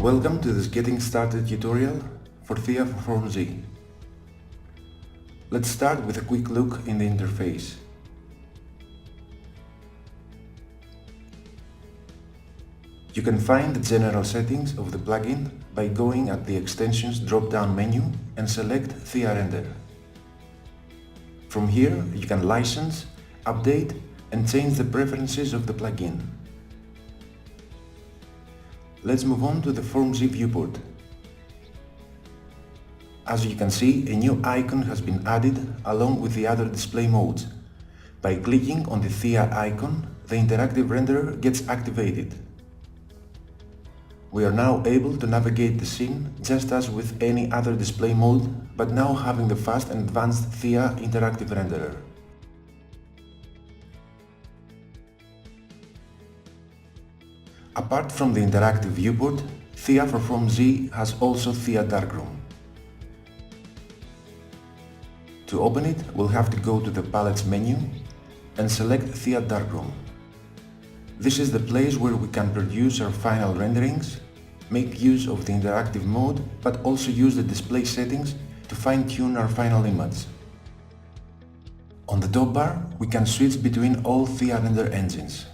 Welcome to this Getting Started tutorial for Thea for formZ. Let's start with a quick look in the interface. You can find the general settings of the plugin by going at the Extensions drop-down menu and select Thea Render. From here, you can license, update, and change the preferences of the plugin. Let's move on to the formZ viewport. As you can see, a new icon has been added along with the other display modes. By clicking on the Thea icon, the interactive renderer gets activated. We are now able to navigate the scene just as with any other display mode, but now having the fast and advanced Thea interactive renderer. Apart from the interactive viewport, Thea for formZ has also Thea Darkroom. To open it, we'll have to go to the Palettes menu and select Thea Darkroom. This is the place where we can produce our final renderings, make use of the interactive mode, but also use the display settings to fine-tune our final image. On the top bar, we can switch between all Thea render engines.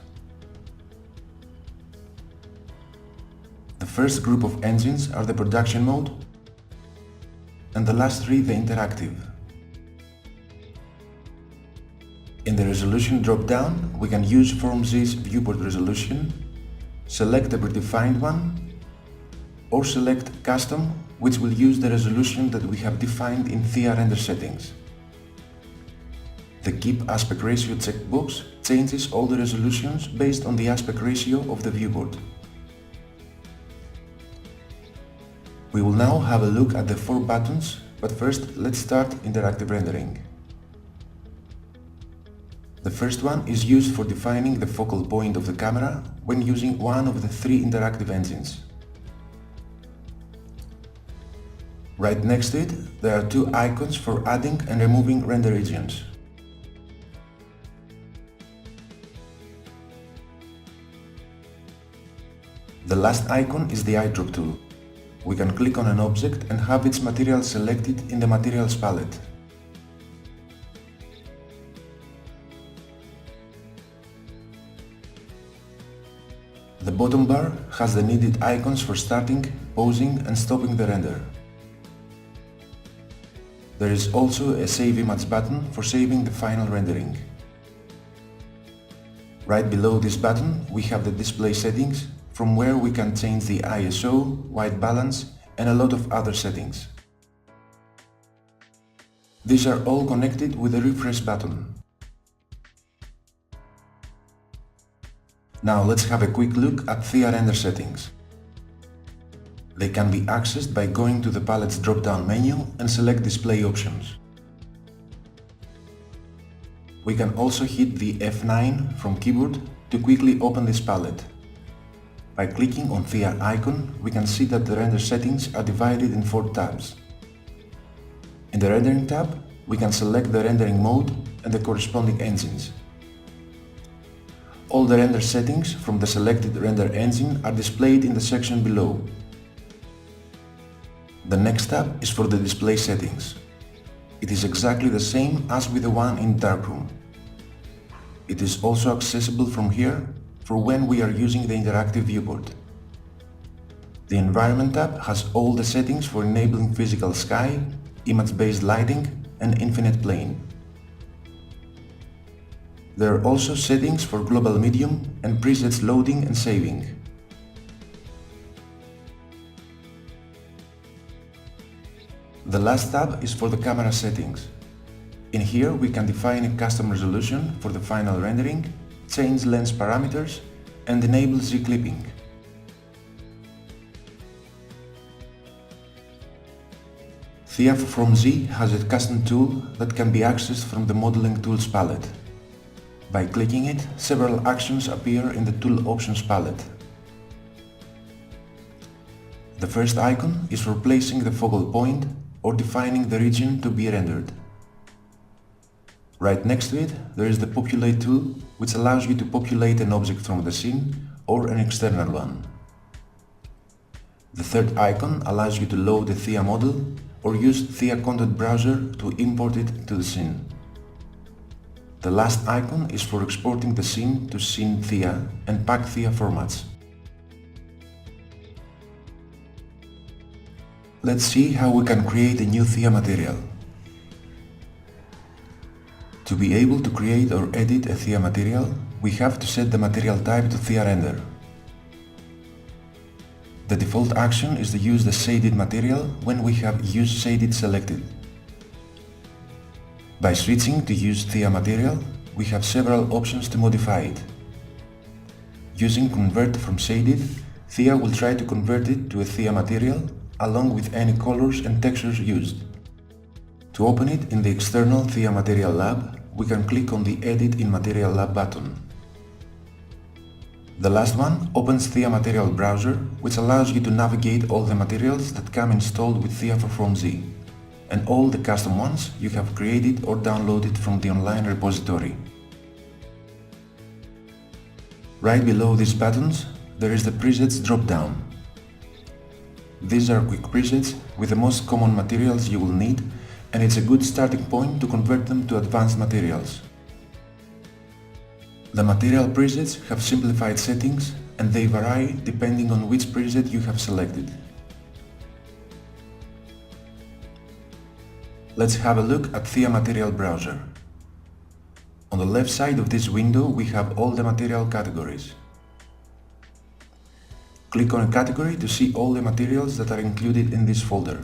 The first group of engines are the production mode, and the last three the interactive. In the resolution drop-down, we can use formZ's viewport resolution, select a predefined one, or select custom, which will use the resolution that we have defined in Thea render settings. The keep aspect ratio checkbox changes all the resolutions based on the aspect ratio of the viewport. We will now have a look at the four buttons, but first let's start interactive rendering. The first one is used for defining the focal point of the camera when using one of the three interactive engines. Right next to it, there are two icons for adding and removing render regions. The last icon is the eyedrop tool. We can click on an object and have its material selected in the Materials palette. The bottom bar has the needed icons for starting, pausing, and stopping the render. There is also a Save Image button for saving the final rendering. Right below this button, we have the display settings, from where we can change the ISO, white balance, and a lot of other settings. These are all connected with the refresh button. Now let's have a quick look at Thea render settings. They can be accessed by going to the Palettes drop-down menu and select Display Options. We can also hit the F9 from keyboard to quickly open this palette. By clicking on Thea icon, we can see that the render settings are divided in 4 tabs. In the Rendering tab, we can select the rendering mode and the corresponding engines. All the render settings from the selected render engine are displayed in the section below. The next tab is for the display settings. It is exactly the same as with the one in Darkroom. It is also accessible from here for when we are using the interactive viewport. The Environment tab has all the settings for enabling physical sky, image-based lighting, and infinite plane. There are also settings for global medium and presets loading and saving. The last tab is for the camera settings. In here we can define a custom resolution for the final rendering, change lens parameters, and enable Z-clipping. Thea for formZ has a custom tool that can be accessed from the Modeling Tools palette. By clicking it, several actions appear in the Tool Options palette. The first icon is for placing the focal point or defining the region to be rendered. Right next to it, there is the Populate tool, which allows you to populate an object from the scene or an external one. The third icon allows you to load a Thea model or use Thea content browser to import it to the scene. The last icon is for exporting the scene to Scene Thea and Pack Thea formats. Let's see how we can create a new Thea material. To be able to create or edit a Thea material, we have to set the material type to Thea render. The default action is to use the shaded material when we have Use Shaded selected. By switching to Use Thea material, we have several options to modify it. Using Convert from Shaded, Thea will try to convert it to a Thea material along with any colors and textures used. To open it in the external Thea Material Lab, we can click on the Edit in Material Lab button. The last one opens Thea Material Browser, which allows you to navigate all the materials that come installed with Thea for formZ, and all the custom ones you have created or downloaded from the online repository. Right below these buttons, there is the Presets drop-down. These are quick presets with the most common materials you will need, and it's a good starting point to convert them to advanced materials. The material presets have simplified settings and they vary depending on which preset you have selected. Let's have a look at Thea Material Browser. On the left side of this window we have all the material categories. Click on a category to see all the materials that are included in this folder.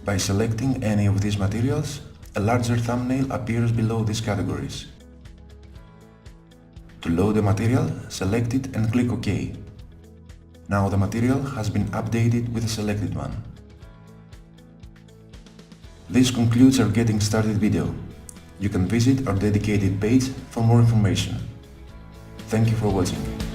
By selecting any of these materials, a larger thumbnail appears below these categories. To load the material, select it and click OK. Now the material has been updated with the selected one. This concludes our Getting Started video. You can visit our dedicated page for more information. Thank you for watching.